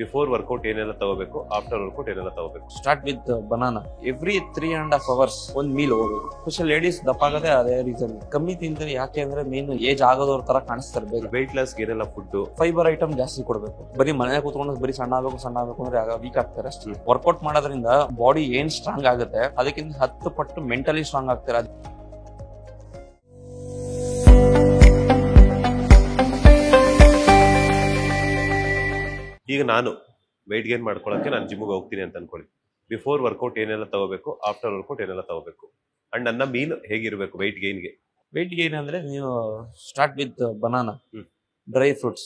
Before workout ಏನೆಲ್ಲ ತಗೋಬೇಕು, after workout ಏನೆಲ್ಲ ತಗೋಬೇಕು? Start with banana. Every 3.5 hours ಒಂದ್ ಮೀಲ್ ಹೋಗ್ಬೇಕು. ಸ್ಪೆಷಲ್ ಲೇಡೀಸ್ ದಪ್ಪ ಆಗದೆ ಅದೇ ರೀಸನ್. ಕಮ್ಮಿ ತಿಂತಾರೆ ಯಾಕೆ ಅಂದ್ರೆ ಮೇನ್ ಏಜ್ ಆಗೋದವ್ರ ತರ ಕಾಣಿಸ್ತಾರೆ ಬೇಗ. ವೆಯ್ಟ್ ಲಾಸ್ ಏನೆಲ್ಲ ಫುಡ್? ಫೈಬರ್ ಐಟಮ್ ಜಾಸ್ತಿ ಕೊಡ್ಬೇಕು. ಬರೀ ಮನೆ ಕೂತ್ಕೊಂಡು ಬರೀ ಸಣ್ಣ ಆಗ್ಬೇಕು ಅಂದ್ರೆ ಆಗ ವೀಕ್ ಆಗ್ತಾರೆ ಅಷ್ಟೇ. ವರ್ಕೌಟ್ ಮಾಡೋದ್ರಿಂದ ಬಾಡಿ ಏನ್ ಸ್ಟ್ರಾಂಗ್ ಆಗುತ್ತೆ ಅದಕ್ಕಿಂತ 10 ಪಟ್ಟು ಮೆಂಟಲಿ ಸ್ಟ್ರಾಂಗ್ ಆಗ್ತಾರೆ. ಈಗ ನಾನು ವೆಯ್ಟ್ ಗೇನ್ ಮಾಡ್ಕೊಳಕ್ಕೆ ನಾನು ಜಿಮ್ಗೆ ಹೋಗ್ತೀನಿ ಅಂತ ಅನ್ಕೊಳ್ಳಿ. ಬಿಫೋರ್ ವರ್ಕೌಟ್ ಏನೆಲ್ಲ ತಗೋಬೇಕು, ಆಫ್ಟರ್ ವರ್ಕೌಟ್ ಏನೆಲ್ಲ ತಗೋಬೇಕು, ಅಂಡ್ ನನ್ನ ಮೀಲ್ ಹೇಗಿರ್ಬೇಕು ವೆಯ್ಟ್ ಗೇನ್ಗೆ? ವೆಯ್ಟ್ ಗೇನ್ ಅಂದ್ರೆ ನೀವು start with banana, dry fruits.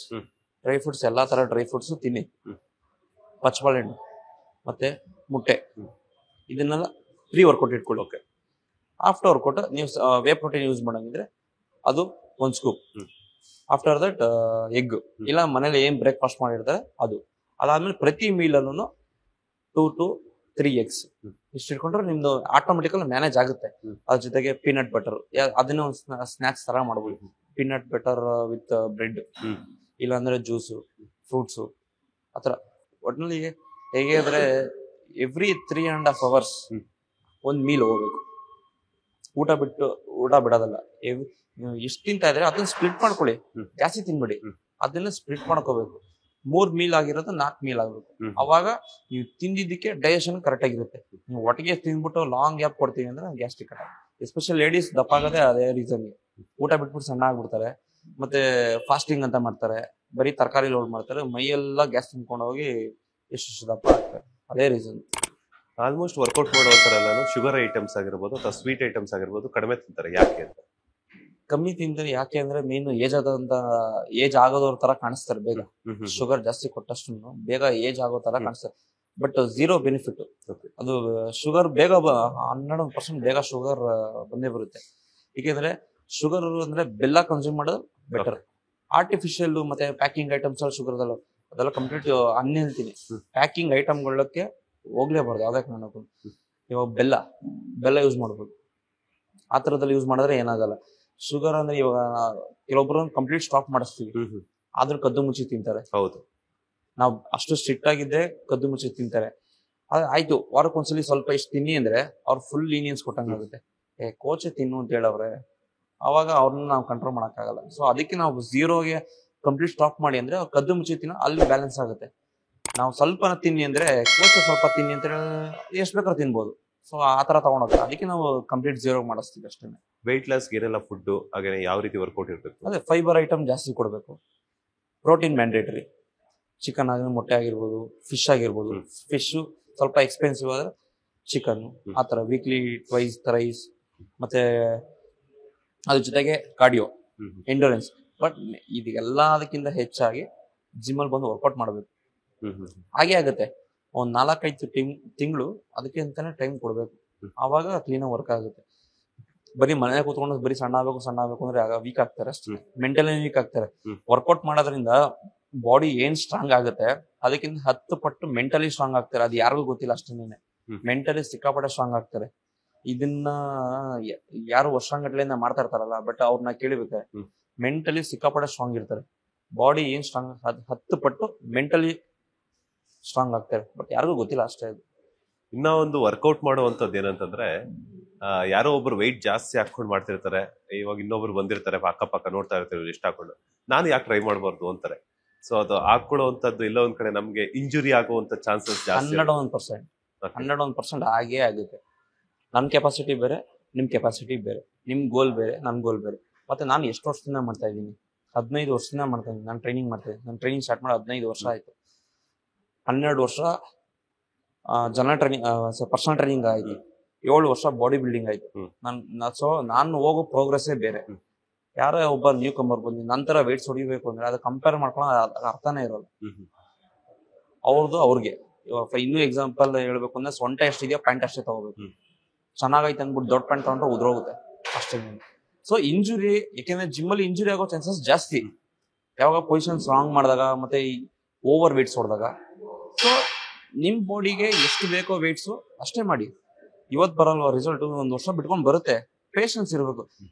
Dry fruits ಎಲ್ಲಾ ತರ ಡ್ರೈ ಫ್ರೂಟ್ಸ್ ತಿನ್ನಿ. ಪಚ್ಚಬಾಳೆಹಣ್ಣು ಮತ್ತೆ ಮುಟ್ಟೆ, ಇದನ್ನೆಲ್ಲ ಪ್ರೀ ವರ್ಕೌಟ್ ಇಟ್ಕೊಳ್ಳಿ. ಓಕೆ. ಆಫ್ಟರ್ ವರ್ಕೌಟ್ ನೀವು ವೇ ಪ್ರೋಟೀನ್ ಯೂಸ್ ಮಾಡಂಗಿದ್ರೆ ಅದು ಒಂದ್ ಸ್ಕೂಪ್. ಆಫ್ಟರ್ ದಟ್ ಎಗ್ ಇಲ್ಲ ಮನೇಲಿ ಏನ್ ಬ್ರೇಕ್ಫಾಸ್ಟ್ ಮಾಡಿರ್ತಾರೆ ಅದು. ಅದಾದ್ಮೇಲೆ ಪ್ರತಿ ಮೀಲ್ ಅಲ್ಲೂ 2 to 3 eggs ಇಷ್ಟು ಇಟ್ಕೊಂಡ್ರೆ ನಿಮ್ದು ಆಟೋಮೆಟಿಕಲ್ ಮ್ಯಾನೇಜ್ ಆಗುತ್ತೆ. ಅದ್ರ ಜೊತೆಗೆ ಪೀನಟ್ ಬಟರ್, ಅದನ್ನ ಒಂದು ಸ್ನಾಕ್ಸ್ ತರ ಮಾಡ್ಬೋದು. ಪೀನಟ್ ಬಟರ್ ವಿತ್ ಬ್ರೆಡ್, ಇಲ್ಲಾಂದ್ರೆ ಜ್ಯೂಸು, ಫ್ರೂಟ್ಸು, ಆತರ. ಒಟ್ಟಿನಲ್ಲಿ ಹೇಗೆ ಅಂದ್ರೆ ಎವ್ರಿ 3.5 hours ಒಂದ್ ಮೀಲ್ ಹೋಗ್ಬೇಕು. ಊಟ ಬಿಡೋದಲ್ಲ. ನೀವು ಎಷ್ಟು ತಿಂತಾ ಇದ್ರೆ ಅದನ್ನ ಸ್ಪ್ಲಿಟ್ ಮಾಡ್ಕೊಳ್ಳಿ, ಜಾಸ್ತಿ ತಿನ್ಬೇಡಿ. ಅದನ್ನ ಸ್ಪ್ಲಿಟ್ ಮಾಡ್ಕೋಬೇಕು. 3 ಮೀಲ್ ಆಗಿರೋದು 4 ಮೀಲ್ ಆಗ್ಬೇಕು. ಅವಾಗ ನೀವು ತಿಂದಿದ್ದಕ್ಕೆ ಡೈಜೆಷನ್ ಕರೆಕ್ಟ್ ಆಗಿರುತ್ತೆ. ನೀವು ಒಟ್ಟಿಗೆ ತಿಂದ್ಬಿಟ್ಟು ಲಾಂಗ್ ಗ್ಯಾಪ್ ಕೊಡ್ತೀವಿ ಅಂದ್ರೆ ಗ್ಯಾಸ್ಟ್ರಿಕ್ ಅಟ್ಯಾಕ್. ಎಸ್ಪೆಷಲ್ ಲೇಡೀಸ್ ದಪ್ಪ ಆಗದೆ ಅದೇ ರೀಸನ್. ಊಟ ಬಿಟ್ಬಿಟ್ಟು ಸಣ್ಣ ಆಗ್ಬಿಡ್ತಾರೆ. ಮತ್ತೆ ಫಾಸ್ಟಿಂಗ್ ಅಂತ ಮಾಡ್ತಾರೆ, ಬರೀ ತರಕಾರಿ ಲೋಡ್ ಮಾಡ್ತಾರೆ, ಮೈಯೆಲ್ಲ ಗ್ಯಾಸ್ ತುಂಬ್ಕೊಂಡು ಹೋಗಿ ಎಷ್ಟು ದಪ್ಪ ಆಗ್ತಾರೆ. ಅದೇ ರೀಸನ್. ಆಲ್ಮೋಸ್ಟ್ ವರ್ಕೌಟ್ ಮಾಡೋಂಥರೆಲ್ಲ ಶುಗರ್ ಐಟಮ್ಸ್ ಆಗಿರ್ಬೋದು ಅಥವಾ ಸ್ವೀಟ್ ಐಟಮ್ಸ್ ಆಗಿರ್ಬೋದು ಕಡಿಮೆ ತಿಂತಾರೆ. ಯಾಕೆ ಅಂತ? ಕಮ್ಮಿ ತಿಂತಾರೆ ಯಾಕೆ ಅಂದ್ರೆ ಮೇನ್ ಏಜ್ ಆಗೋದವ್ರ ತರ ಕಾಣಿಸ್ತಾರೆ ಬೇಗ. ಶುಗರ್ ಜಾಸ್ತಿ ಕೊಟ್ಟಷ್ಟು ಬೇಗ ಏಜ್ ಆಗೋ ತರ ಕಾಣಿಸ್ತಾರೆ. ಬಟ್ ಝೀರೋ ಬೆನಿಫಿಟ್ ಅದು. ಶುಗರ್ ಬೇಗ 100% ಬೇಗ ಶುಗರ್ ಬಂದೇ ಬರುತ್ತೆ. ಏಕೆಂದ್ರೆ ಶುಗರ್ ಅಂದ್ರೆ ಬೆಲ್ಲ ಕನ್ಸ್ಯೂಮ್ ಮಾಡೋದು ಬೆಟರ್. ಆರ್ಟಿಫಿಷಿಯಲ್ ಮತ್ತೆ ಪ್ಯಾಕಿಂಗ್ ಐಟಮ್ಸ್ ಶುಗರ್ ಅದೆಲ್ಲ ಕಂಪ್ಲೀಟ್ ಅನ್ಹೆಲ್ತಿನಿ. ಪ್ಯಾಕಿಂಗ್ ಐಟಮ್ಗಳಕ್ಕೆ ಹೋಗ್ಲೇಬಾರ್ದು ಯಾವ್ದೇ ಕಾರಣಕ್ಕೂ. ಇವಾಗ ಬೆಲ್ಲ ಯೂಸ್ ಮಾಡ್ಬೋದು. ಆ ತರದಲ್ಲಿ ಯೂಸ್ ಮಾಡಿದ್ರೆ ಏನಾಗಲ್ಲ. ಶುಗರ್ ಅಂದ್ರೆ ಇವಾಗ ಕೆಲವೊಬ್ರು ಕಂಪ್ಲೀಟ್ ಸ್ಟಾಪ್ ಮಾಡಿಸ್ತೀವಿ, ಆದ್ರೂ ಕದ್ದು ಮುಚ್ಚಿ ತಿಂತಾರೆ. ಹೌದು, ನಾವು ಅಷ್ಟು ಸ್ಟ್ರಿಕ್ಟ್ ಆಗಿದ್ದೆ ಕದ್ದು ಮುಚ್ಚಿ ತಿಂತಾರೆ. ಆಯ್ತು ವಾರಕ್ಕೊಂದ್ಸಲಿ ಸ್ವಲ್ಪ ಇಷ್ಟು ತಿನ್ನಿ ಅಂದ್ರೆ ಅವ್ರು ಫುಲ್ ಲೀನಿಯನ್ಸ್ ಕೊಟ್ಟಂಗಾಗುತ್ತೆ. ಕೋಚೆ ತಿನ್ನು ಅಂತ ಹೇಳವ್ರೆ, ಅವಾಗ ಅವ್ರನ್ನ ನಾವು ಕಂಟ್ರೋಲ್ ಮಾಡಕ್ಕಾಗಲ್ಲ. ಸೊ ಅದಕ್ಕೆ ನಾವು ಝೀರೋಗೆ ಕಂಪ್ಲೀಟ್ ಸ್ಟಾಪ್ ಮಾಡಿ ಅಂದ್ರೆ ಅವ್ರು ಕದ್ದು ಮುಚ್ಚಿ ತಿನ್ನೋ ಅಲ್ಲಿ ಬ್ಯಾಲೆನ್ಸ್ ಆಗುತ್ತೆ. ನಾವು ಸ್ವಲ್ಪ ತಿನ್ನಿ ಅಂದ್ರೆ ಕೋಚೆ ಸ್ವಲ್ಪ ತಿನ್ನಿ ಅಂತ ಎಷ್ಟು ಬೇಕಾದ್ರೂ ತಿನ್ಬೋದು. ಸೊ ಆ ತರ ತಗೊಂಡೋಗ್ತಾರೆ. ಅದಕ್ಕೆ ನಾವು ಕಂಪ್ಲೀಟ್ ಝೀರೋ ಮಾಡಿಸ್ತೀವಿ ಅಷ್ಟೇ. ವೆಯ್ಟ್ ಲಾಸ್ ಏನೆಲ್ಲ ಫುಡ್, ಹಾಗೆ ಯಾವ ರೀತಿ ವರ್ಕೌಟ್ ಇರಬೇಕು? ಅದೇ ಫೈಬರ್ ಐಟಮ್ ಜಾಸ್ತಿ ಕೊಡಬೇಕು. Protein mandatory. ಚಿಕನ್ ಆಗಿರ್ಬೋದು, ಮೊಟ್ಟೆ ಆಗಿರ್ಬೋದು, ಫಿಶ್ ಆಗಿರ್ಬೋದು. ಫಿಶ್ ಸ್ವಲ್ಪ ಎಕ್ಸ್ಪೆನ್ಸಿವ್ ಆದ್ರೆ ಚಿಕನ್, ಆ ತರ ವೀಕ್ಲಿ ಥ್ರೈಸ್. ಮತ್ತೆ ಅದ್ರ ಜೊತೆಗೆ ಕಾರ್ಡಿಯೋ, ಎಂಡೂರೆನ್ಸ್. ಬಟ್ ಇದೆಲ್ಲದಕ್ಕಿಂತ ಹೆಚ್ಚಾಗಿ ಜಿಮ್ ಅಲ್ಲಿ ಬಂದು ವರ್ಕೌಟ್ ಮಾಡಬೇಕು. ಹಾಗೆ ಆಗುತ್ತೆ. ಒಂದ್ 4-5 ತಿಂಗಳು ಅದಕ್ಕೆ ಅಂತಾನೆ ಟೈಮ್ ಕೊಡ್ಬೇಕು. ಆವಾಗ ಕ್ಲೀನಾಗಿ ವರ್ಕ್ ಆಗುತ್ತೆ. ಬರೀ ಮನೆ ಕೂತ್ಕೊಂಡು ಬರೀ ಸಣ್ಣ ಆಗ್ಬೇಕು ಅಂದ್ರೆ ಆಗ ವೀಕ್ ಆಗ್ತಾರೆ ಅಷ್ಟೇ. ಮೆಂಟಲಿ ವೀಕ್ ಆಗ್ತಾರೆ. ವರ್ಕೌಟ್ ಮಾಡೋದ್ರಿಂದ ಬಾಡಿ ಏನ್ ಸ್ಟ್ರಾಂಗ್ ಆಗುತ್ತೆ ಅದಕ್ಕಿಂತ 10 ಪಟ್ಟು ಮೆಂಟಲಿ ಸ್ಟ್ರಾಂಗ್ ಆಗ್ತಾರೆ. ಅದು ಯಾರಿಗೂ ಗೊತ್ತಿಲ್ಲ ಅಷ್ಟೇನೆ. ಮೆಂಟಲಿ ಸಿಕ್ಕಾಪಟ್ಟೆ ಸ್ಟ್ರಾಂಗ್ ಆಗ್ತಾರೆ. ಇದನ್ನ ಯಾರು ವರ್ಷಾಂಗಟ್ಲೆಯಿಂದ ಮಾಡ್ತಾ ಇರ್ತಾರಲ್ಲ, ಬಟ್ ಅವ್ರನ್ನ ಕೇಳಿಬೇಕು. ಮೆಂಟಲಿ ಸಿಕ್ಕಾಪಟ್ಟೆ ಸ್ಟ್ರಾಂಗ್ ಇರ್ತಾರೆ. ಬಾಡಿ ಏನ್ ಸ್ಟ್ರಾಂಗ್ 10 ಪಟ್ಟು ಮೆಂಟಲಿ ಸ್ಟ್ರಾಂಗ್ ಆಗ್ತಾರೆ. ಬಟ್ ಯಾರಿಗೂ ಗೊತ್ತಿಲ್ಲ ಅಷ್ಟೇ. ಇನ್ನ ಒಂದು ವರ್ಕೌಟ್ ಮಾಡುವಂತದ್ದು ಏನಂತಂದ್ರೆ, ಯಾರೋ ಒಬ್ರು ವೆಯ್ಟ್ ಜಾಸ್ತಿ ಹಾಕೊಂಡು ಮಾಡ್ತಿರ್ತಾರೆ. ಇವಾಗ ಇನ್ನೊಬ್ರು ಬಂದಿರ್ತಾರೆ, ಅಕ್ಕಪಕ್ಕ ನೋಡ್ತಾ ಇರ್ತಾರೆ ಇಷ್ಟ ಹಾಕೊಂಡು, ನಾನು ಯಾಕೆ ಟ್ರೈ ಮಾಡಬಾರ್ದು ಅಂತಾರೆ. ಸೊ ಅದು ಹಾಕೊಳ್ಳುವಂತದ್ದು ಇಲ್ಲ ಒಂದ್ ಕಡೆ ನಮ್ಗೆ ಇಂಜುರಿ ಆಗುವಂತ ಚಾನ್ಸಸ್ ಜಾಸ್ತಿ. 101% ಹಾಗೇ ಆಗುತ್ತೆ. ನನ್ ಕೆಪಾಸಿಟಿ ಬೇರೆ, ನಿಮ್ ಕೆಪಾಸಿಟಿ ಬೇರೆ, ನಿಮ್ ಗೋಲ್ ಬೇರೆ, ನನ್ ಗೋಲ್ ಬೇರೆ. ಮತ್ತೆ ನಾನು ಎಷ್ಟು ವರ್ಷದಿಂದ ಮಾಡ್ತಾ ಇದ್ದೀನಿ? 15 ವರ್ಷದಿಂದ ಮಾಡ್ತಾ ಇದ್ದೀನಿ. ನಾನು ಟ್ರೈನಿಂಗ್ ಮಾಡ್ತಾ ಇದ್ದೀನಿ. ನಾನು ಟ್ರೈನಿಂಗ್ ಸ್ಟಾರ್ಟ್ ಮಾಡಿ 15 ವರ್ಷ ಆಯ್ತು. 12 ವರ್ಷ ಪರ್ಸನಲ್ ಟ್ರೈನಿಂಗ್ ಆಯ್ತು. 7 ವರ್ಷ ಬಾಡಿ ಬಿಲ್ಡಿಂಗ್ ಆಯ್ತು. ಸೊ ನಾನು ಹೋಗೋ ಪ್ರೋಗ್ರೆಸ್ಸೇ ಬೇರೆ. ಯಾರೋ ಒಬ್ಬ ನ್ಯೂ ಕಮರ್ ಬಂದು ನಂತರ ವೇಟ್ಸ್ ಹೊಡಿಬೇಕು ಅಂದ್ರೆ ಅದು ಕಂಪೇರ್ ಮಾಡ್ಕೊಳ್ಳೋ ಅರ್ಥನೇ ಇರೋಲ್ಲ. ಅವ್ರಿಗೆ ಇನ್ನೂ ಎಕ್ಸಾಂಪಲ್ ಹೇಳ್ಬೇಕು ಅಂದ್ರೆ ಸೊಂಟ ಎಷ್ಟಿದೆಯೋ ಪ್ಯಾಂಟ್ ಅಷ್ಟೇ ತಗೋಬೇಕು. ಚೆನ್ನಾಗೈತೆ ಅಂದ್ಬಿಟ್ಟು ದೊಡ್ಡ ಪ್ಯಾಂಟ್ ತಗೊಂಡ್ರೆ ಉದ್ರೋಗುತ್ತೆ ಅಷ್ಟೇ. ಸೊ ಇಂಜುರಿ, ಯಾಕೆಂದ್ರೆ ಜಿಮ್ ಅಲ್ಲಿ ಇಂಜುರಿ ಆಗೋ ಚಾನ್ಸಸ್ ಜಾಸ್ತಿ ಯಾವಾಗ ಪೊಸಿಷನ್ಸ್ ರಾಂಗ್ ಮಾಡಿದಾಗ ಮತ್ತೆ ಓವರ್ ವೇಟ್ಸ್ ಹೊಡೆದಾಗ. ಸೊ ನಿಮ್ ಬಾಡಿಗೆ ಎಷ್ಟು ಬೇಕೋ ವೇಟ್ಸ್ ಅಷ್ಟೇ ಮಾಡಿ. ಇವತ್ತು ಬರಲ್ವ ರಿಸಲ್ಟ್, 1 ವರ್ಷ ಬಿಟ್ಕೊಂಡು ಬರುತ್ತೆ. ಪೇಷನ್ಸ್ ಇರಬೇಕು.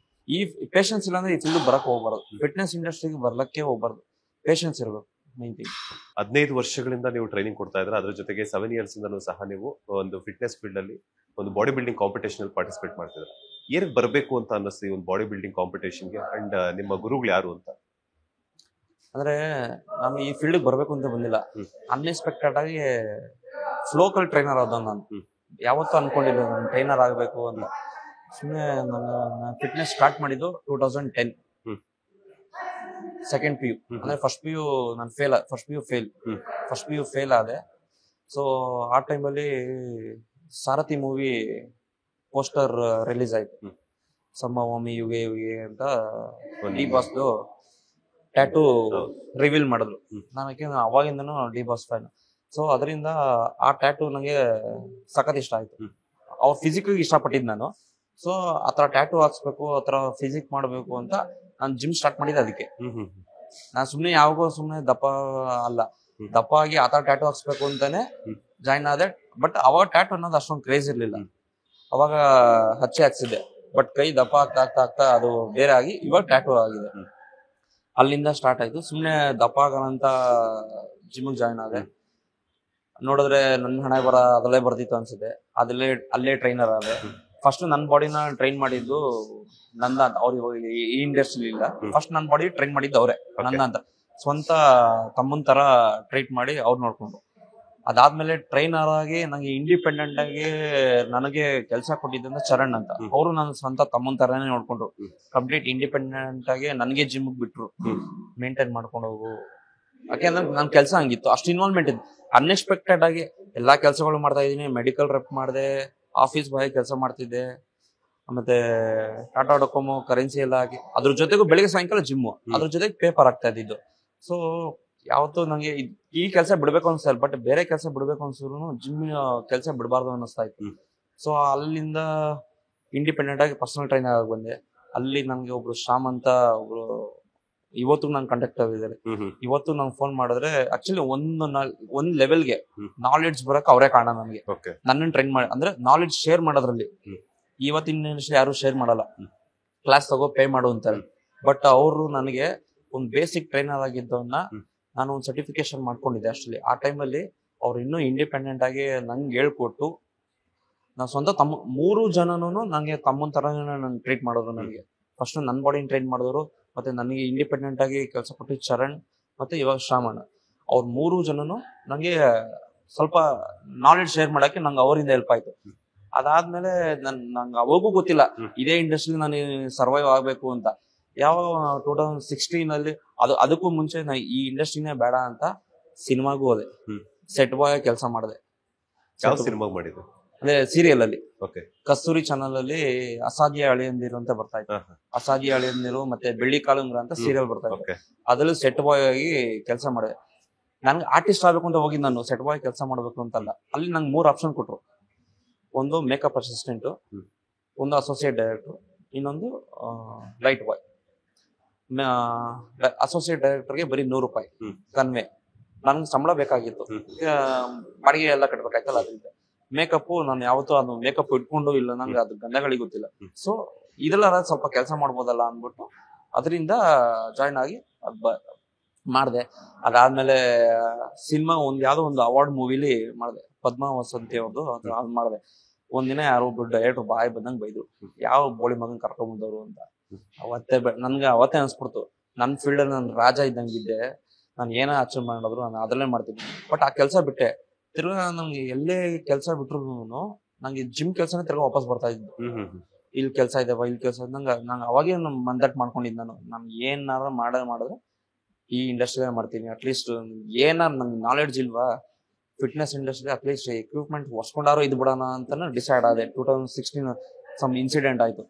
ಈ ಪೇಷನ್ಸ್ ಇಲ್ಲ ಅಂದ್ರೆ ಈ ಫೀಲ್ಡ್ ಬರಕ್ ಹೋಗ್ಬಾರ್ದು. ಫಿಟ್ನೆಸ್ ಇಂಡಸ್ಟ್ರಿಗೆ ಬರ್ಲಕ್ಕೆ ಹೋಗ್ಬಾರ್ದು. ಪೇಷನ್ಸ್ ಇರಬೇಕು. Main thing. 15 ವರ್ಷಗಳಿಂದ ನೀವು ಟ್ರೈನಿಂಗ್ ಕೊಡ್ತಾ ಇದ್ರೆ, ಅದ್ರ ಜೊತೆಗೆ 7 ಇಯರ್ಸ್ ಇಂದನೂ ಸಹ ನೀವು ಒಂದು ಫಿಟ್ನೆಸ್ ಫೀಲ್ಡ್ ಅಲ್ಲಿ ಒಂದು ಬಾಡಿ ಬಿಲ್ಡಿಂಗ್ ಕಾಂಪಿಟೇಷನ್ ಅಲ್ಲಿ ಪಾರ್ಟಿಸಿಪೇಟ್ ಮಾಡ್ತಿದ್ರೆ, ಏನಕ್ಕೆ ಬರಬೇಕು ಅಂತ ಅನ್ನಿಸ್ತು ಈ ಒಂದು ಬಾಡಿ ಬಿಲ್ಡಿಂಗ್ ಕಾಂಪಿಟೇಷನ್ಗೆ? ಅಂಡ್ ನಿಮ್ಮ ಗುರುಗಳು ಯಾರು ಅಂತ? ಅಂದ್ರೆ ನಾನು ಈ ಫೀಲ್ಡ್ ಬರ್ಬೇಕು ಅಂತ ಬಂದಿಲ್ಲ. ಅನ್ಎಕ್ಸ್ಪೆಕ್ಟೆಡ್ ಆಗಿ ಫ್ಲೋಕಲ್ ಟ್ರೈನರ್ ಆದ ನಾನು. ಯಾವತ್ತೂ ಅನ್ಕೊಂಡಿಲ್ಲ ನಾನು ಟ್ರೈನರ್ ಆಗಬೇಕು ಅಂತ. ಸುಮ್ಮನೆ ನಾನು ಫಿಟ್ನೆಸ್ ಸ್ಟಾರ್ಟ್ ಮಾಡಿದ್ದು 2010 ಸೆಕೆಂಡ್ ಪಿ ಯು. ಅಂದ್ರೆ ಫಸ್ಟ್ ಪಿ ಯು ನಾನು ಫಸ್ಟ್ ಪಿ ಯು ಫೇಲ್ ಆದೆ. ಸೊ ಆ ಟೈಮಲ್ಲಿ ಸಾರಥಿ ಮೂವಿ ಪೋಸ್ಟರ್ ರಿಲೀಸ್ ಆಯ್ತು. ಸಂಭವಾಮಿ ಯುಗೆ ಯುಗೆ ಅಂತ ಡಿ ಬಾಸ್ದು ಟ್ಯಾಟೂ ರಿವೀಲ್ ಮಾಡಿದ್ರು. ನನಗೆ ಅವಾಗಿಂದನೂ ಡಿ ಬಾಸ್ ಫ್ಯಾನ್. ಸೊ ಅದರಿಂದ ಆ ಟ್ಯಾಟೂ ನನಗೆ ಸಖತ್ ಇಷ್ಟ ಆಯ್ತು. ಅವ್ರ ಫಿಸಿಕ್ ಇಷ್ಟಪಟ್ಟಿದ್ದು ನಾನು. ಸೊ ಆತರ ಟ್ಯಾಟೂ ಹಾಕ್ಸ್ಬೇಕು, ಆತರ ಫಿಸಿಕ್ ಮಾಡ್ಬೇಕು ಅಂತ ನಾನು ಜಿಮ್ ಸ್ಟಾರ್ಟ್ ಮಾಡಿದ್ದೆ. ಅದಕ್ಕೆ ನಾನು ಸುಮ್ನೆ ಯಾವಾಗೋ ಸುಮ್ನೆ ದಪ್ಪ ಅಲ್ಲ, ದಪ್ಪ ಆಗಿ ಆತರ ಟ್ಯಾಟೂ ಹಾಕ್ಸ್ಬೇಕು ಅಂತಾನೆ ಜಾಯ್ನ್ ಆದೆ. ಬಟ್ ಅವಾಗ ಟ್ಯಾಟೂ ಅನ್ನೋದು ಅಷ್ಟೊಂದು ಕ್ರೇಜ್ ಇರ್ಲಿಲ್ಲ. ಅವಾಗ ಹಚ್ಚೆ ಹಾಕ್ಸಿದ್ದೆ. ಬಟ್ ಕೈ ದಪ್ಪ ಆಗ್ತಾ ಆಗ್ತಾ ಆಗ್ತಾ ಅದು ಬೇರೆ ಆಗಿ ಇವಾಗ ಟ್ಯಾಟೂ ಆಗಿದೆ. ಅಲ್ಲಿಂದ ಸ್ಟಾರ್ಟ್ ಆಯ್ತು. ಸುಮ್ನೆ ದಪ್ಪ ಆಗೋಣಂತ ಜಿಮ್ಗೆ ಜಾಯ್ನ್ ಆದೆ. ನೋಡಿದ್ರೆ ನನ್ನ ಹಣೆ ಬರ ಅದರಲ್ಲೇ ಬರ್ತಿತ್ತು ಅನ್ಸುತ್ತೆ. ಅಲ್ಲೇ ಟ್ರೈನರ್ ಆದೆ. ಫಸ್ಟ್ ನನ್ನ ಬಾಡಿನ ಟ್ರೈನ್ ಮಾಡಿದ್ದು ನಂದ ಅಂತ. ಅವ್ರು ಇವಾಗ ಈ ಇಂಡಸ್ಟ್ರಿ ಇಲ್ಲ. ಫಸ್ಟ್ ನನ್ನ ಬಾಡಿ ಟ್ರೈನ್ ಮಾಡಿದ್ದು ಅವರೇ, ನಂದ ಅಂತ. ಸ್ವಂತ ತಮ್ಮನ್ ತರ ಟ್ರೈಟ್ ಮಾಡಿ ಅವ್ರು ನೋಡ್ಕೊಂಡು, ಅದಾದ್ಮೇಲೆ ಟ್ರೈನರ್ ಆಗಿ ನಂಗೆ ಇಂಡಿಪೆಂಡೆಂಟ್ ಆಗಿ ನನಗೆ ಕೆಲಸ ಕೊಟ್ಟಿದ್ದಂತ ಚರಣ್ ಅಂತ. ಅವರು ನನ್ನ ಸ್ವಂತ ತಮ್ಮನ್ ತರಾನೇ ನೋಡ್ಕೊಂಡ್ರು. ಕಂಪ್ಲೀಟ್ ಇಂಡಿಪೆಂಡೆಂಟ್ ಆಗಿ ನನಗೆ ಜಿಮ್ ಬಿಟ್ರು, ಮೇಂಟೈನ್ ಮಾಡ್ಕೊಂಡು ಹೋಗು. ಯಾಕೆಂದ್ರೆ ನನ್ ಕೆಲಸ ಹಂಗಿತ್ತು, ಅಷ್ಟು ಇನ್ವಾಲ್ವ್ಮೆಂಟ್ ಇತ್ತು. ಅನ್ಎಕ್ಸ್ಪೆಕ್ಟೆಡ್ ಆಗಿ ಎಲ್ಲಾ ಕೆಲಸಗಳು ಮಾಡ್ತಾ ಇದೀನಿ. ಮೆಡಿಕಲ್ ರೆಪ್ ಮಾಡಿದೆ, ಆಫೀಸ್ ಬಾಯ್ ಕೆಲಸ ಮಾಡ್ತಿದ್ದೆ, ಮತ್ತೆ ಟಾಟಾ ಡೊಕೊಮೊ ಕರೆನ್ಸಿ ಎಲ್ಲ ಹಾಕಿ ಅದ್ರ ಜೊತೆಗೂ ಬೆಳಿಗ್ಗೆ ಸಾಯಂಕಾಲ ಜಿಮ್ಮು, ಅದ್ರ ಜೊತೆಗೆ ಪೇಪರ್ ಆಗ್ತಾ ಇದ್ದಿದ್ದು. ಸೊ ಯಾವತ್ತೂ ನಂಗೆ ಈ ಕೆಲಸ ಬಿಡ್ಬೇಕು ಅನ್ಸಲ್ಲ. ಬಟ್ ಬೇರೆ ಕೆಲಸ ಬಿಡ್ಬೇಕು ಅನ್ಸಿದ್ರು ಜಿಮ್ ಕೆಲಸ ಬಿಡಬಾರ್ದು ಅನ್ನಿಸ್ತಾ ಇತ್ತು. ಸೊ ಅಲ್ಲಿಂದ ಇಂಡಿಪೆಂಡೆಂಟ್ ಆಗಿ ಪರ್ಸನಲ್ ಟ್ರೈನರ್ ಆಗಿ ಬಂದೆ. ಅಲ್ಲಿ ನನ್ಗೆ ಒಬ್ರು ಶ್ಯಾಮ್ ಅಂತ ಒಬ್ರು ಇವತ್ತು ನಂಗೆ ಕಾಂಟ್ಯಾಕ್ಟ್ ಆಗಿದ್ದಾರೆ. ಇವತ್ತು ನಂಗೆ ಫೋನ್ ಮಾಡಿದ್ರೆ ಆಕ್ಚುಲಿ ಒಂದ್ ಲೆವೆಲ್ಗೆ ನಾಲೆಡ್ಜ್ ಬರಕ್ ಅವರೇ ಕಾರಣ ನನಗೆ. ನನ್ನನ್ನು ಟ್ರೈನ್ ಮಾಡಿ ಅಂದ್ರೆ ನಾಲೆಡ್ಜ್ ಶೇರ್ ಮಾಡೋದ್ರಲ್ಲಿ ಇವತ್ತಿನ ಯಾರು ಶೇರ್ ಮಾಡಲ್ಲ. ಕ್ಲಾಸ್ ತಗೋ ಪೇ ಮಾಡು ಅಂತಾರೆ. ಬಟ್ ಅವರು ನನಗೆ ಒಂದು ಬೇಸಿಕ್ ಟ್ರೈನರ್ ಆಗಿದ್ದವನ್ನ ನಾನು ಒಂದು ಸರ್ಟಿಫಿಕೇಶನ್ ಮಾಡ್ಕೊಂಡಿದ್ದೆ. ಅಷ್ಟಲ್ಲಿ ಆ ಟೈಮಲ್ಲಿ ಅವ್ರು ಇನ್ನೂ ಇಂಡಿಪೆಂಡೆಂಟ್ ಆಗಿ ನಂಗೆ ಹೇಳ್ಕೊಟ್ಟು, ನಾನು ಸ್ವಂತ ತಮ್ಮ 3 ಜನನು ನಂಗೆ ತಮ್ಮನ ತರನೇ ನಂಗೆ ಟ್ರೀಟ್ ಮಾಡೋರು. ನನಗೆ ಫಸ್ಟ್ ನನ್ನ ಬಾಡಿನ ಟ್ರೈನ್ ಮಾಡಿದವರು, ಮತ್ತೆ ನನಗೆ ಇಂಡಿಪೆಂಡೆಂಟ್ ಆಗಿ ಕೆಲಸ ಕೊಟ್ಟಿದ್ದು ಚರಣ್, ಮತ್ತೆ ಇವಾಗ ಶ್ರಾವಣ. ಅವ್ರ 3 ಜನನು ನಂಗೆ ಸ್ವಲ್ಪ ನಾಲೆಡ್ಜ್ ಶೇರ್ ಮಾಡಕ್ಕೆ ನಂಗೆ ಅವರಿಂದ ಹೆಲ್ಪ್ ಆಯ್ತು. ಅದಾದ್ಮೇಲೆ ನಂಗೆ ಅವಾಗೂ ಗೊತ್ತಿಲ್ಲ ಇದೇ ಇಂಡಸ್ಟ್ರಿ ನಾನು ಸರ್ವೈವ್ ಆಗ್ಬೇಕು ಅಂತ. ಯಾವ 2016 ಅಲ್ಲಿ ಅದಕ್ಕೂ ಮುಂಚೆ ನಾ ಈ ಇಂಡಸ್ಟ್ರಿನೇ ಬೇಡ ಅಂತ ಸಿನಿಮಾಗೂ ಹೋದೆ. ಸೆಟ್ ಬಾಯ್ ಕೆಲಸ ಮಾಡಿದೆ. ಯಾವ ಸಿನಿಮಾ ಮಾಡಿದ್ದು? ಅದೇ ಸೀರಿಯಲ್ ಅಲ್ಲಿ ಕಸ್ತೂರಿ ಚಾನಲ್ ಅಲ್ಲಿ ಅಸಾಧ್ಯ ಅಳಿಯಂದಿರು ಅಂತ ಬರ್ತಾ ಇತ್ತು. ಅಸಾಧ್ಯ ಅಳಿಯಂದಿರು ಮತ್ತೆ ಬೆಳ್ಳಿ ಕಾಲುಂಗ್ರ ಅಂತ ಸೀರಿಯಲ್ ಬರ್ತಾ ಇತ್ತು. ಅದ್ರಲ್ಲಿ ಸೆಟ್ ಬಾಯ್ ಆಗಿ ಕೆಲಸ ಮಾಡಿದೆ. ನನ್ಗೆ ಆರ್ಟಿಸ್ಟ್ ಆಗ್ಬೇಕು ಅಂತ ಹೋಗಿದ್ದು ನಾನು, ಸೆಟ್ ಬಾಯ್ ಕೆಲಸ ಮಾಡ್ಬೇಕು ಅಂತಲ್ಲ. ಅಲ್ಲಿ ನಂಗೆ 3 ಆಪ್ಷನ್ ಕೊಟ್ರು. ಒಂದು ಮೇಕಪ್ ಅಸಿಸ್ಟೆಂಟ್, ಒಂದು ಅಸೋಸಿಯೇಟ್ ಡೈರೆಕ್ಟರ್, ಇನ್ನೊಂದು ಲೈಟ್ ಬಾಯ್. ಅಸೋಸಿಯೇಟ್ ಡೈರೆಕ್ಟರ್ಗೆ ಬರೀ 100 ರೂಪಾಯಿ ಕನ್ವೆ. ನನ್ಗೆ ಸಂಬಳ ಬೇಕಾಗಿತ್ತು, ಬಾಡಿಗೆ ಎಲ್ಲ ಕಟ್ಬೇಕಾಯ್ತಲ್ಲ. ಅದರಿಂದ ಮೇಕಪ್ ನಾನು ಯಾವತ್ತೂ ಅದು ಮೇಕಪ್ ಇಟ್ಕೊಂಡು ಇಲ್ಲ, ನಂಗೆ ಅದು ಗಂಧಗಳಿಗೆ ಗೊತ್ತಿಲ್ಲ. ಸೊ ಇದೆಲ್ಲ ಸ್ವಲ್ಪ ಕೆಲಸ ಮಾಡ್ಬೋದಲ್ಲ ಅಂದ್ಬಿಟ್ಟು ಅದರಿಂದ ಜಾಯ್ನ್ ಆಗಿ ಮಾಡಿದೆ. ಅದಾದ್ಮೇಲೆ ಸಿನಿಮಾ ಯಾವ್ದೋ ಒಂದು ಅವಾರ್ಡ್ ಮೂವಿಲಿ ಮಾಡಿದೆ, ಪದ್ಮ ವಸಂತಿ ಅವ್ರದ್ದು. ಅದು ಮಾಡಿದೆ. ಒಂದಿನ ಯಾರೋ ಒಬ್ರು ಡೈರೆಕ್ಟರ್ ಬಾಯ್ ಬಂದಂಗ್ ಬೈದ್ರು, ಯಾವ ಬೋಳಿ ಮಗನ್ ಕರ್ಕೊಂಡ್ ಬಂದವರು ಅಂತ. ನನ್ಗೆ ಅವತ್ತೇ ಅನ್ಸ್ಬಿಡ್ತು, ನನ್ ಫೀಲ್ಡ್ ಅಲ್ಲಿ ನಾನು ರಾಜ ಇದ್ದಂಗಿದ್ದೆ. ನಾನು ಏನ ಅಚೀವ್ ಮಾಡಿದ್ರು ನಾನು ಅದನ್ನೇ ಮಾಡ್ತೀನಿ. ಬಟ್ ಆ ಕೆಲಸ ಬಿಟ್ಟೆ. ತಿರ್ಗಾ ನಮ್ಗೆ ಎಲ್ಲೇ ಕೆಲಸ ಬಿಟ್ರು ನಂಗೆ ಜಿಮ್ ಕೆಲಸನೇ ತಿರ್ಗಾ ವಾಪಸ್ ಬರ್ತಾ ಇದ್ದು. ಇಲ್ಲಿ ಕೆಲಸ ಇದೆವಾ, ಇಲ್ಲಿ ಕೆಲಸ ನಂಗೆ ಅವಾಗೇ ಮಂದಟ್ ಮಾಡ್ಕೊಂಡಿದ್ದು. ನಾನು ಏನಾರ ಮಾಡಿದ್ರೆ ಈ ಇಂಡಸ್ಟ್ರಿಯೇ ಮಾಡ್ತೀನಿ. ಅಟ್ಲೀಸ್ಟ್ ಏನಾರ ನಂಗೆ ನಾಲೆಡ್ಜ್ ಇಲ್ವಾ ಫಿಟ್ನೆಸ್ ಇಂಡಸ್ಟ್ರಿ, ಅಟ್ಲೀಸ್ಟ್ ಎಕ್ವಿಪ್ಮೆಂಟ್ ಹೊಸ್ಕೊಂಡಾರು ಇದು ಬಿಡೋಣ ಅಂತಾನೆ ಡಿಸೈಡ್ ಆದೆ. 2016 ಸಮ್ ಇನ್ಸಿಡೆಂಟ್ ಆಯ್ತು.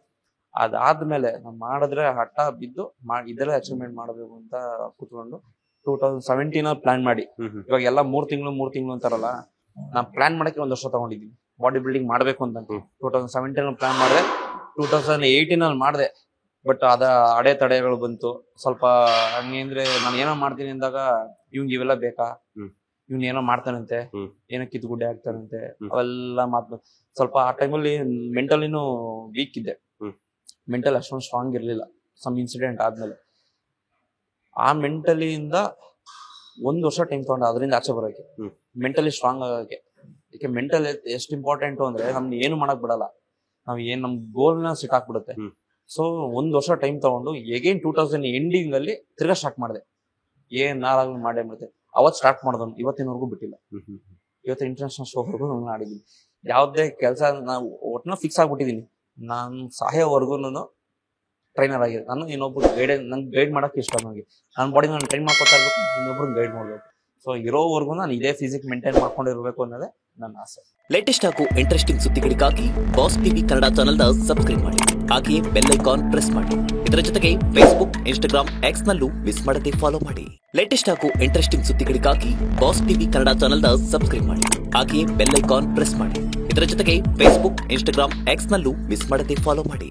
ಅದಾದ್ಮೇಲೆ ನಾನು ಮಾಡಿದ್ರೆ ಹಠ ಬಿದ್ದು ಇದೆಲ್ಲ ಅಚೀವ್ಮೆಂಟ್ ಮಾಡಬೇಕು ಅಂತ ಕೂತ್ಕೊಂಡು 2017 ಪ್ಲಾನ್ ಮಾಡಿ, ಇವಾಗ ಎಲ್ಲ 3 ತಿಂಗಳು ಅಂತಾರಲ್ಲ, ನಾನ್ ಪ್ಲಾನ್ ಮಾಡಕ್ಕೆ 1 ವರ್ಷ ತಗೊಂಡಿದ್ದೀನಿ ಬಾಡಿ ಬಿಲ್ಡಿಂಗ್ ಮಾಡ್ಬೇಕು ಅಂತ. 2017 ಪ್ಲಾನ್ ಮಾಡಿದೆ, 2018 ಮಾಡಿದೆ. ಬಟ್ ಅಡೆತಡೆಗಳು ಬಂತು ಸ್ವಲ್ಪ. ಹಂಗೆ ಅಂದ್ರೆ ನಾನು ಏನೋ ಮಾಡ್ತೀನಿ ಅಂದಾಗ ಇವ್ನಿಗೆ ಇವೆಲ್ಲ ಬೇಕಾ, ಇವ್ನ ಏನೋ ಮಾಡ್ತಾನಂತೆ, ಏನೋ ಕಿತ್ತುಗುಡ್ಡೆ ಆಗ್ತಾನಂತೆ, ಅವೆಲ್ಲ ಮಾತು. ಸ್ವಲ್ಪ ಆ ಟೈಮಲ್ಲಿ ಮೆಂಟಲಿನೂ ವೀಕ್ ಇದ್ದೆ, ಮೆಂಟಲ್ ಅಷ್ಟೊಂದು ಸ್ಟ್ರಾಂಗ್ ಇರ್ಲಿಲ್ಲ. ಸಮ್ ಇನ್ಸಿಡೆಂಟ್ ಆದ್ಮೇಲೆ ಆ ಮೆಂಟಲಿಯಿಂದ 1 ವರ್ಷ ಟೈಮ್ ತಗೊಂಡು ಅದರಿಂದ ಆಚೆ ಬರೋಕೆ, ಮೆಂಟಲಿ ಸ್ಟ್ರಾಂಗ್ ಆಗೋಕೆ. ಯಾಕೆ ಮೆಂಟಲ್ ಎಷ್ಟು ಇಂಪಾರ್ಟೆಂಟ್ ಅಂದ್ರೆ ನಮ್ಗೆ ಏನು ಮಾಡಕ್ ಬಿಡಲ್ಲ, ನಾವ್ ನಮ್ ಗೋಲ್ ನ ಸಿಟ್ ಹಾಕ್ಬಿಡುತ್ತೆ. ಸೊ 1 ವರ್ಷ ಟೈಮ್ ತಗೊಂಡು ಎಗೇನ್ 2000 ಎಂಡಿಂಗ್ ಅಲ್ಲಿ ತಿರ್ಗಾ ಸ್ಟಾರ್ಟ್ ಮಾಡಿದೆ. ನಾರಾಗ್ಲೂ ಮಾಡೇ ಬಿಡುತ್ತೆ. ಅವತ್ ಸ್ಟಾರ್ಟ್ ಮಾಡೋದು, ಇವತ್ತಿನವರೆಗೂ ಬಿಟ್ಟಿಲ್ಲ. ಇವತ್ತು ಇಂಟರ್ನ್ಯಾಷನಲ್ ಶೋವರೆಗೂ ನಾನು ಆಡಿದ್ದೀನಿ. ಯಾವ್ದೇ ಕೆಲಸ ನಾವು ಒಟ್ಟಿನ ಫಿಕ್ಸ್ ಆಗ್ಬಿಟ್ಟಿದೀನಿ, ನಾನು ಸಾಯೋವರೆಗೂ ಟ್ರೈನರ್ ಆಗಿದೆ. ನಾನು ಇನ್ನೊಬ್ರು ನಂಗೆ ಗೈಡ್ ಮಾಡಕ್ ಇಷ್ಟ. ನನಗೆ ನನ್ನ ಬಾಡಿ ನಾನು ಟ್ರೈನ್ ಮಾಡ್ಕೊತಾ ಇರ್ಬೇಕು, ಇನ್ನೊಬ್ರು ಗೈಡ್ ಮಾಡ್ಬೇಕು. ಸೊ ಇರೋವರೆಗೂ ನಾನು ಇದೇ ಫಿಸಿಕ್ ಮೇಂಟೈನ್ ಮಾಡ್ಕೊಂಡಿರ್ಬೇಕು ಅನ್ನೋದೇ ನನ್ನ ಆಸೆ. ಲೇಟೆಸ್ಟ್ ಹಾಗೂ ಇಂಟ್ರೆಸ್ಟಿಂಗ್ ಸುದ್ದಿಗಳಿಗಾಗಿ boss TV Kannada channel subscribe ಮಾಡಿ, ಹಾಗೆಯೇ ಬೆಲ್ ಐಕಾನ್ ಪ್ರೆಸ್ ಮಾಡಿ. ಇದರ ಜೊತೆಗೆ ಫೇಸ್ಬುಕ್, ಇನ್ಸ್ಟಾಗ್ರಾಮ್, ಎಕ್ಸ್ ನಲ್ಲೂ ಮಿಸ್ ಮಾಡದೆ ಫಾಲೋ ಮಾಡಿ. ಲೇಟೆಸ್ಟ್ ಹಾಗೂ ಇಂಟ್ರೆಸ್ಟಿಂಗ್ ಸುದ್ದಿಗಳಿಗಾಗಿ boss TV Kannada channel subscribe ಮಾಡಿ, ಹಾಗೆಯೇ ಬೆಲ್ ಐಕಾನ್ ಪ್ರೆಸ್ ಮಾಡಿ. ಇದರ ಜೊತೆಗೆ ಫೇಸ್ಬುಕ್, ಇನ್ಸ್ಟಾಗ್ರಾಮ್, ಎಕ್ಸ್ ನಲ್ಲೂ ಮಿಸ್ ಮಾಡದೆ ಫಾಲೋ ಮಾಡಿ.